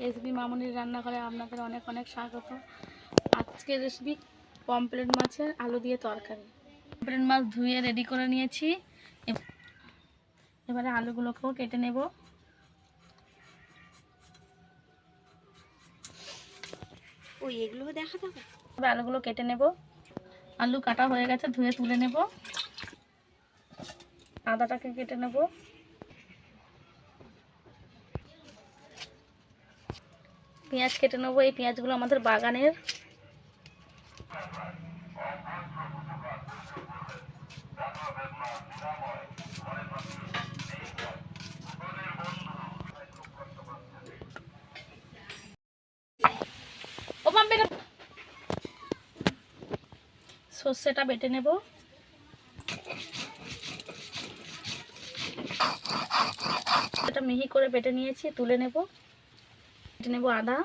SB মামুনির রান্নাঘরে আপনাদের অনেক অনেক স্বাগত। আজকের রেসিপি পমফ্রেট মাছের আলু দিয়ে তরকারি। পমফ্রেট মাছ ধুয়ে রেডি করে নিয়েছি। এবারে আলুগুলোকেও কেটে নেব। এগুলো দেখা যাবে। আলুগুলো কেটে নেব। আলু কাটা হয়ে গেছে, ধুয়ে তুলে নেব। আদাটাকে কেটে নেব। পেঁয়াজ কেটে নেব। এই পেঁয়াজগুলো আমাদের বাগানের। সর্ষেটা বেটে নেব। এটা মিহি করে বেটে নিয়েছি, তুলে নেব। বেটে নেব আদা,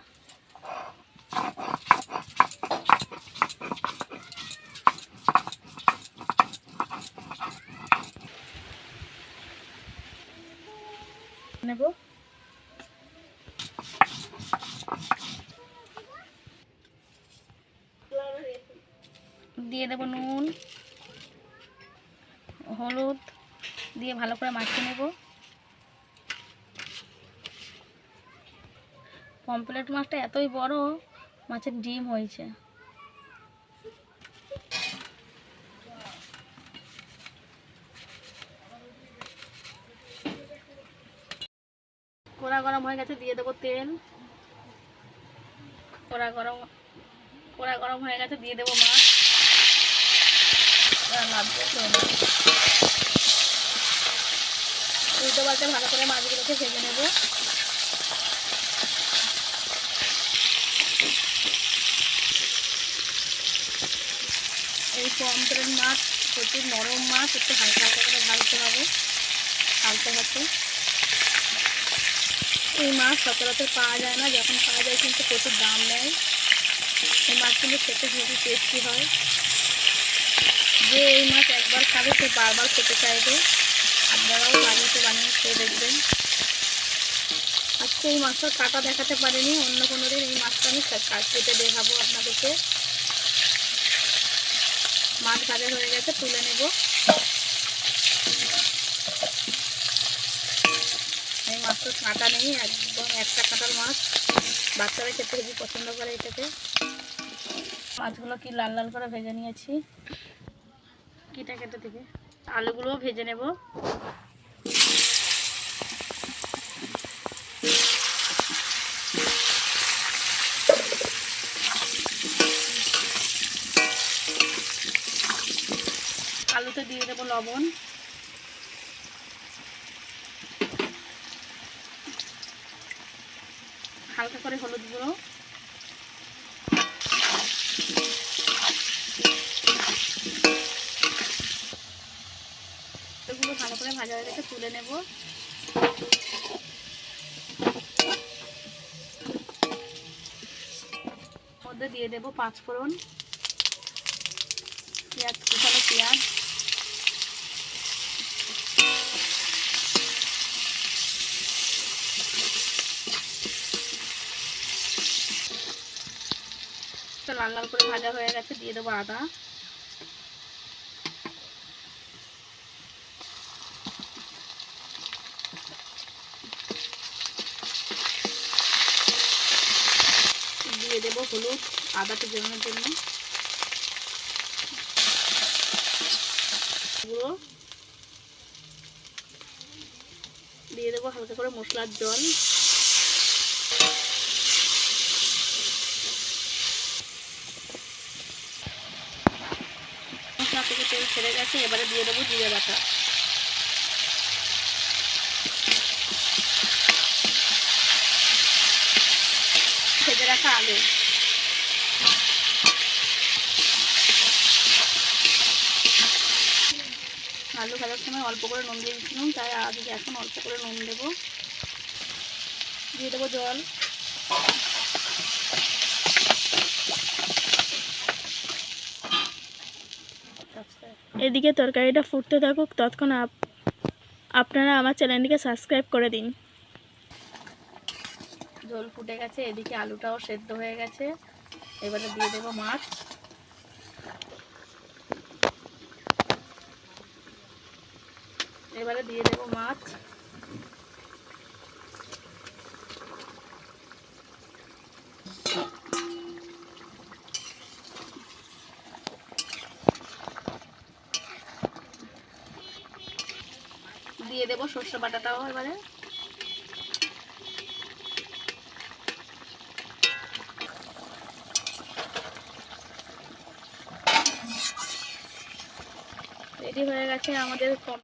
নেব দিয়ে দেব নুন, হলুদ দিয়ে ভালো করে মাখিয়ে নেব। পমফ্রেট মাছটা এতই বড়, মাছের ডিম হয়েছে। কড়া গরম হয়ে গেছে, দিয়ে দেবো তেল। কড়া গরম হয়ে গেছে, দিয়ে দেবো মাছ। উল্টো পাল্টে ভালো করে মাছগুলোকে ভেজে নেব। এই পমফ্রেট মাছ প্রচুর নরম মাছ, একটু হালকা হালকা করে ভাজতে হবে হালকা হাতে। এই মাছ সচরাচর পাওয়া যায় না, যখন পাওয়া যায় কিন্তু প্রচুর দাম নেয়। এই মাছ কিন্তু খেতে খুবই টেস্টি হয়। যে এই মাছ একবার খাবে সে বারবার খেতে চাইবে। আপনারাও বাড়িতে বানিয়ে খেয়ে দেখবেন। আজকে এই মাছটার কাটা দেখাতে পারিনি, অন্য কোনো দিন এই মাছটা আমি কেটে দেখাবো আপনাদেরকে। মাছ ভাজা হয়ে গেছে, তুলে নেব। এই মাছটা কাঁটা নেই, একদম একটা কাঁটার মাছ। বাচ্চারা খেতে খুবই পছন্দ করে এটাকে। মাছগুলো কি লাল লাল করে ভেজে নিয়েছি। কিটা কেটে থেকে আলুগুলোও ভেজে নেব। আলুতে দিয়ে দেবো লবণ, হালকা করে হলুদ গুঁড়ো, এগুলো ভালো করে ভাজা হয়ে গেছে, তুলে নেব। মধ্যে দিয়ে দেবো 5 ফোড়ন, পেঁয়াজ, কুচানো পেঁয়াজ, লাল লাল করে ভাজা হয়ে গেছে, দিয়ে দেবো আদা, দিয়ে দেবো হলুদ আদাটা জন্য গুঁড়ো, দিয়ে দেবো হালকা করে মশলার জল। মশলা থেকে তেল ছেড়ে গেছে, এবারে দিয়ে দেবো জিরে বাটা। ভেজে রাখা আলু, আলু ভাজার সময় অল্প করে নুন দিয়ে দিয়েছিলাম, তাই আজকে এখন অল্প করে নুন দেবো। দিয়ে দেবো জল। এদিকে তরকারিটা ফুটতে থাকুক, ততক্ষণ আপনারা আমার চ্যানেলটিকে সাবস্ক্রাইব করে দিন। ঝোল ফুটে গেছে, এদিকে আলুটাও সেদ্ধ হয়ে গেছে। এবারে দিয়ে দেবো মাছ। এবারে দিয়ে দেবো মাছ। দিয়ে দেবো সর্ষে বাটাটাও এবারে। রেডি হয়ে গেছে আমাদের